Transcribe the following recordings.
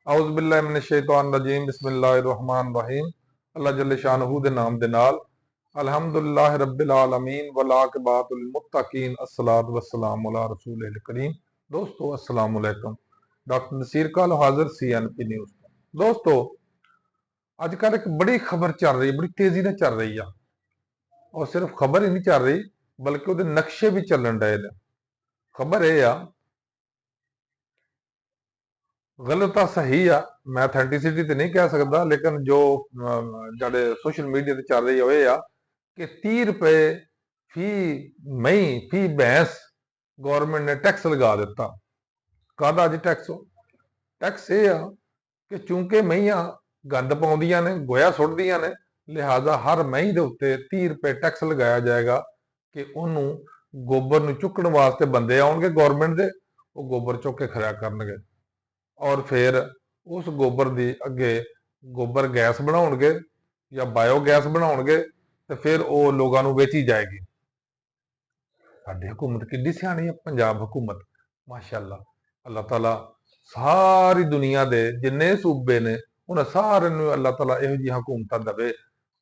औज़ बिल्लाहि मिनश शैतानिर रजीम बिस्मिल्लाहिर रहमानिर रहीम। अल्लाह जल्ल शानहू दे नाम दे नाल अल्हम्दुलिल्लाहि रब्बिल आलमीन वल आक़िबतुल मुत्तकीन अस्सलातु वस्सलामु अला रसूलिल करीम। दोस्तों अस्सलामु अलैकुम। डॉक्टर नसीर काल हाजिर CNP न्यूज़। दोस्तों अजकल एक बड़ी खबर चल रही, बड़ी तेजी ਨਾਲ ਚੱਲ ਰਹੀ ਆ और सिर्फ खबर ही नहीं चल रही बल्कि ਉਹਦੇ ਨਕਸ਼ੇ भी ਚੱਲਣ ਡਏ ਨੇ। खबर ਇਹ ਆ गलत आ सही आ, मैं अथेंटिसिटी तो नहीं कह सकता, लेकिन जो जड़े सोशल मीडिया ते चल रही है वो ये आ कि 30 रुपए फी मई फी भैंस गवर्नमेंट ने टैक्स लगा दिता। काहदा जी टैक्स ये आ कि चूंकि मईयां गंद पाउंदियां ने, गोया सुट्टदियां ने, लिहाजा हर मई के उत्ते 30 रुपए टैक्स लगाया जाएगा कि उन्होंने गोबर नूं चुकण वास्ते बंदे आउणगे गवर्नमेंट दे, वो गोबर चुक के खरिया करनगे और फिर उस गोबर की अगे गोबर गैस बनाउणगे या बायोगैस बनाउणगे ते फिर वो लोगों नूं वेची जाएगी। साडी हुकूमत किड्डी सियाणी है, पंजाब हुकूमत माशाअल्लाह। अल्लाह ताला सारी दुनिया दे जिन्ने सूबे ने उन्हें सारे नूं अल्लाह ताला इहो जी हुकूमत देवे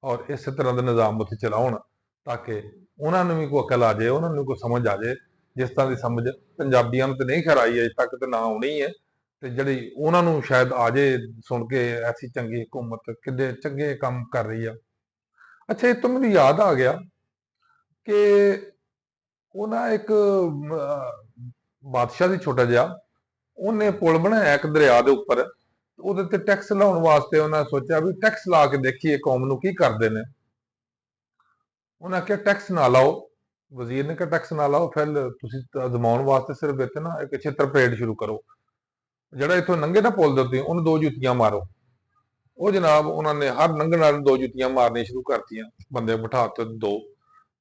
और इस तरह के निज़ाम उत्थे चलाउण ताकि उन्होंने भी कोई अकल आ जाए, उन्होंने कोई समझ आ जाए। जिस तरह की समझ पंजाबियों तो नहीं खैर आई अजे तक, तो ना आनी है, ਤੇ ਜਿਹੜੀ ਉਹਨਾਂ ਨੂੰ ਸ਼ਾਇਦ ਆ ਜੇ ਸੁਣ ਕੇ ਐਸੀ ਚੰਗੀ ਹਕੂਮਤ ਕਿੱਡੇ ਚੰਗੇ ਕੰਮ ਕਰ ਰਹੀ ਆ। ਅੱਛਾ, ਇਹ ਤੋਂ ਮੈਨੂੰ ਯਾਦ ਆ ਗਿਆ ਕਿ ਉਹਨਾਂ ਇੱਕ ਬਾਦਸ਼ਾਹ ਦੀ ਛੋਟਾ ਜਿਹਾ ਉਹਨੇ ਪੁਲ ਬਣਾਇਆ ਇੱਕ ਦਰਿਆ ਦੇ ਉੱਪਰ, ਉਹਦੇ ਤੇ ਟੈਕਸ ਲਾਉਣ ਵਾਸਤੇ ਉਹਨਾਂ ਸੋਚਿਆ ਵੀ ਟੈਕਸ ਲਾ ਕੇ ਦੇਖੀਏ ਕੌਮ ਨੂੰ ਕੀ ਕਰਦੇ ਨੇ। ਉਹਨਾਂ ਕਿਹਾ ਟੈਕਸ ਨਾ ਲਾਓ, ਵਜ਼ੀਰ ਨੇ ਕਿਹਾ ਟੈਕਸ ਨਾ ਲਾਓ, ਫਿਰ ਤੁਸੀਂ ਅਜ਼ਮਾਉਣ ਵਾਸਤੇ ਸਿਰਫ ਇੱਥੇ ਨਾ ਇੱਕ ਛਿੱਤਰ ਪਰੇਡ ਸ਼ੁਰੂ ਕਰੋ, ਜਿਹੜਾ ਇੱਥੋਂ ਲੰਘੇ ਨਾ ਪੁੱਲ ਦੇ ਉੱਤੇ ਉਹਨੂੰ 2 ਜੁੱਤੀਆਂ ਮਾਰੋ। ਉਹ ਜਨਾਬ ਉਹਨਾਂ ਨੇ ਹਰ ਲੰਘਣ ਵਾਲੇ ਨੂੰ 2 ਜੁੱਤੀਆਂ ਮਾਰਨੀਆਂ ਸ਼ੁਰੂ ਕਰਤੀਆਂ, ਬੰਦੇ ਬਿਠਾ ਤੇ 2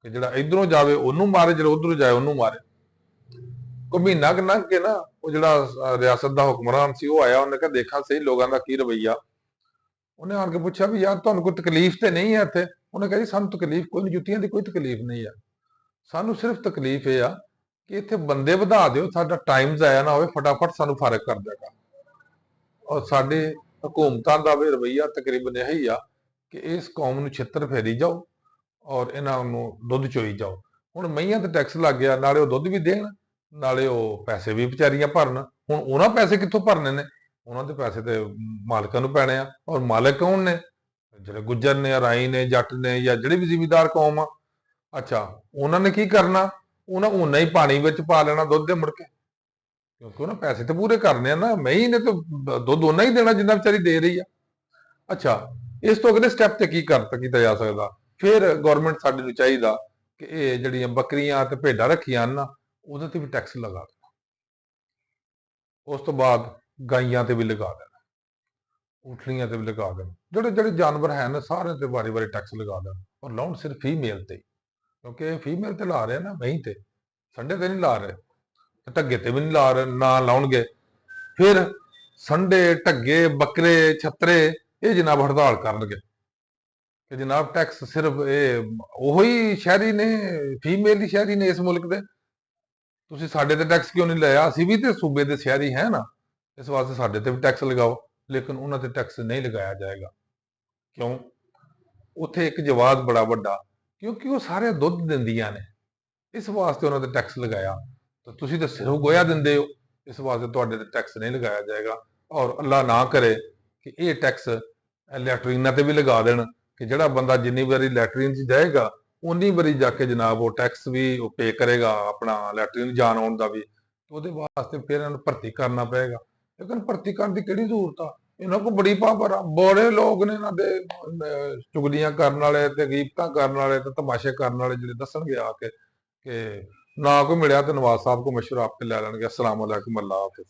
ਕਿ ਜਿਹੜਾ ਇਧਰੋਂ ਜਾਵੇ ਉਹਨੂੰ ਮਾਰੇ, ਜਿਹੜਾ ਉਧਰੋਂ ਜਾਏ ਉਹਨੂੰ ਮਾਰੇ। ਕੋਈ ਮਹੀਨਾ ਕੁ ਲੰਘ ਕੇ ਨਾ ਉਹ ਜਿਹੜਾ ਰਿਆਸਤ ਦਾ ਹੁਕਮਰਾਨ ਸੀ ਉਹ ਆਇਆ, ਉਹਨੇ ਕਿਹਾ ਦੇਖਾਂ ਸਹੀ ਲੋਕਾਂ ਦਾ ਕੀ ਰਵੱਈਆ। ਉਹਨੇ ਆਣ ਕੇ ਪੁੱਛਿਆ ਵੀ ਯਾਰ ਤੁਹਾਨੂੰ ਕੋਈ ਤਕਲੀਫ ਤੇ ਨਹੀਂ ਹੈ ਇੱਥੇ? ਉਹਨੇ ਕਿਹਾ ਜੀ ਸਾਨੂੰ ਤਕਲੀਫ ਕੋਈ ਨਹੀਂ, ਜੁੱਤੀਆਂ ਦੀ ਕੋਈ ਤਕਲੀਫ ਨਹੀਂ ਆ, ਸਾਨੂੰ ਸਿਰਫ ਤਕਲੀਫ ਇਹ ਆ ਕਿ ਇੱਥੇ ਬੰਦੇ ਵਧਾ ਦਿਓ, ਸਾਡਾ ਟਾਈਮ ਜ਼ਾਇਆ ਨਾ ਹੋਵੇ, ਫਟਾਫਟ ਸਾਨੂੰ ਫਾਰਗ ਕਰ ਦਿਆ ਕਰ। ਔਰ ਸਾਡੇ ਹਕੂਮਤਾਂ ਦਾ ਵੀ ਰਵੱਈਆ ਤਕਰੀਬਨ ਇਹੀ ਆ ਕਿ ਇਸ ਕੌਮ ਨੂੰ ਛਿੱਤਰ ਫੇਰੀ ਜਾਓ ਔਰ ਇਹਨਾਂ ਨੂੰ ਦੁੱਧ ਚੋਈ ਜਾਓ। ਹੁਣ ਮਈਆਂ ਤੇ ਟੈਕਸ ਲੱਗ ਗਿਆ, ਨਾਲੇ ਉਹ ਦੁੱਧ ਵੀ ਦੇਣ, ਨਾਲੇ ਉਹ ਪੈਸੇ ਵੀ ਵਿਚਾਰੀਆਂ ਭਰਨ। ਹੁਣ ਉਹਨਾਂ ਪੈਸੇ ਕਿੱਥੋਂ ਭਰਨੇ ਨੇ? ਉਹਨਾਂ ਦੇ ਪੈਸੇ ਤੇ ਮਾਲਕਾਂ ਨੂੰ ਪੈਣੇ ਆ। ਔਰ ਮਾਲਕ ਕੌਣ ਨੇ? ਜਿਹੜੇ ਗੁੱਜਰ ਨੇ, ਰਾਈ ਨੇ, ਜੱਟ ਨੇ, ਜਾਂ ਜਿਹੜੀ ਵੀ ਜ਼ਿਮੀਦਾਰ ਕੌਮ ਆ। ਅੱਛਾ, ਉਹਨਾਂ ਨੇ ਕੀ ਕਰਨਾ? ਉਹਨਾਂ ਉਨਾ ਹੀ ਪਾਣੀ ਵਿੱਚ ਪਾ ਲੈਣਾ ਦੁੱਧ ਦੇ ਮੁੜ ਕੇ, ਕਿਉਂਕਿ ਉਹਨਾਂ ਪੈਸੇ ਤੇ ਪੂਰੇ ਕਰਨੇ ਆ ਨਾ। ਮਈ ਨੇ ਤਾਂ ਦੁੱਧ ਉਹਨਾਂ ਹੀ ਦੇਣਾ ਜਿੰਨਾ ਵਿਚਾਰੀ ਦੇ ਰਹੀ ਆ। ਅੱਛਾ, ਇਸ ਤੋਂ ਅਗਲੇ ਸਟੈਪ ਤੇ ਕੀ ਕੀਤਾ ਜਾ ਸਕਦਾ? ਫਿਰ ਗਵਰਨਮੈਂਟ ਸਾਡੇ ਨੂੰ ਚਾਹੀਦਾ ਕਿ ਇਹ ਜਿਹੜੀਆਂ ਬੱਕਰੀਆਂ ਤੇ ਭੇਡਾਂ ਰੱਖੀਆਂ ਹਨ ਨਾ, ਉਹਦੇ ਤੇ ਵੀ ਟੈਕਸ ਲਗਾ ਦੇਣਾ। ਉਸ ਤੋਂ ਬਾਅਦ ਗਾਈਆਂ ਤੇ ਵੀ ਲਗਾ ਦੇਣਾ, ਊਠਣੀਆਂ ਤੇ ਵੀ ਲਗਾ ਦੇਣਾ, ਜਿਹੜੇ ਜਿਹੜੇ ਜਾਨਵਰ ਹਨ ਸਾਰਿਆਂ ਤੇ ਵਾਰੀ-ਵਾਰੀ ਟੈਕਸ ਲਗਾ ਦੇਣਾ। ਔਰ ਲਾਉਣ ਸਿਰਫ ਫੀਮੇਲ ਤੇ, ਕਿਉਂਕਿ ਫੀਮੇਲ ਤੇ ਲਾ ਰਹੇ ਨਾ, ਮਹੀਂ ਤੇ, ਸੰਡੇ ਤੇ ਨਹੀਂ ਲਾ ਰਹੇ, ਢੱਗੇ ਤੇ ਵੀ ਨਹੀਂ ਲਾ ਰਹੇ, ਨਾ ਲਾਉਣਗੇ। ਫਿਰ ਸੰਡੇ, ਢੱਗੇ, ਬੱਕਰੇ, ਛੱਤਰੇ ਇਹ ਜਨਾਬ ਹੜਤਾਲ ਕਰਨਗੇ ਕਿ ਜਨਾਬ ਟੈਕਸ ਸਿਰਫ ਇਹ ਉਹੀ ਸ਼ਹਿਰੀ ਨੇ, ਫੀਮੇਲ ਦੀ ਸ਼ਹਿਰੀ ਨੇ ਇਸ ਮੁਲਕ ਦੇ, ਤੁਸੀਂ ਸਾਡੇ ਤੇ ਟੈਕਸ ਕਿਉਂ ਨਹੀਂ ਲਾਇਆ? ਅਸੀਂ ਵੀ ਤੇ ਸੂਬੇ ਦੇ ਸ਼ਹਿਰੀ ਹੈ ਨਾ, ਇਸ ਵਾਸਤੇ ਸਾਡੇ ਤੇ ਵੀ ਟੈਕਸ ਲਗਾਓ। ਲੇਕਿਨ ਉਹਨਾਂ ਤੇ ਟੈਕਸ ਨਹੀਂ ਲਗਾਇਆ ਜਾਏਗਾ। ਕਿਉਂ? ਉੱਥੇ ਇੱਕ ਜਵਾਬ ਬੜਾ ਵੱਡਾ, ਕਿਉਂਕਿ ਉਹ ਸਾਰੇ ਦੁੱਧ ਦਿੰਦੀਆਂ ਨੇ, ਇਸ ਵਾਸਤੇ ਉਹਨਾਂ ਤੇ ਟੈਕਸ ਲਗਾਇਆ। ਤਾਂ ਤੁਸੀਂ ਤਾਂ ਸਿਰਫ ਗੋਇਆ ਦਿੰਦੇ ਹੋ, ਇਸ ਵਾਸਤੇ ਤੁਹਾਡੇ ਤੇ ਟੈਕਸ ਨਹੀਂ ਲਗਾਇਆ ਜਾਏਗਾ। ਔਰ ਅੱਲਾ ਨਾ ਕਰੇ ਕਿ ਇਹ ਟੈਕਸ ਲੈਟਰੀਨਾਂ ਤੇ ਵੀ ਲਗਾ ਦੇਣ ਕਿ ਜਿਹੜਾ ਬੰਦਾ ਜਿੰਨੀ ਵਾਰੀ ਲੈਟਰੀਨ 'ਚ ਜਾਏਗਾ ਉਨੀ ਵਾਰੀ ਜਾ ਕੇ ਜਨਾਬ ਉਹ ਟੈਕਸ ਵੀ ਉਹ ਪੇ ਕਰੇਗਾ, ਆਪਣਾ ਲੈਟਰੀਨ ਜਾਣ ਆਉਣ ਦਾ ਵੀ। ਉਹਦੇ ਵਾਸਤੇ ਫਿਰ ਇਹਨਾਂ ਨੂੰ ਭਰਤੀ ਕਰਨਾ ਪਏਗਾ। ਲੇਕਿਨ ਭਰਤੀ ਕਰਨ ਦੀ ਕਿਹੜੀ ਜ਼ਰੂਰਤ ਆ? ਇਹਨਾਂ ਕੋਲ ਬੜੀ ਪਾਵਰ ਆ, ਬੜੇ ਲੋਕ ਨੇ ਇਹਨਾਂ ਦੇ ਚੁਗਲੀਆਂ ਕਰਨ ਵਾਲੇ ਤੇ ਗੀਬਤਾਂ ਕਰਨ ਵਾਲੇ ਤੇ ਤਮਾਸ਼ੇ ਕਰਨ ਵਾਲੇ, ਜਿਹੜੇ ਦੱਸਣਗੇ ਆ ਕੇ ਕਿ ਨਾ ਕੋਈ ਮਿਲਿਆ ਤੇ ਨਵਾਜ਼ ਸਾਹਿਬ ਕੋ ਮਸ਼ਵਰਾ ਆਪੇ ਲੈ ਲੈਣਗੇ। अस्सलाम वालेकुम, अल्लाह हाफिज़।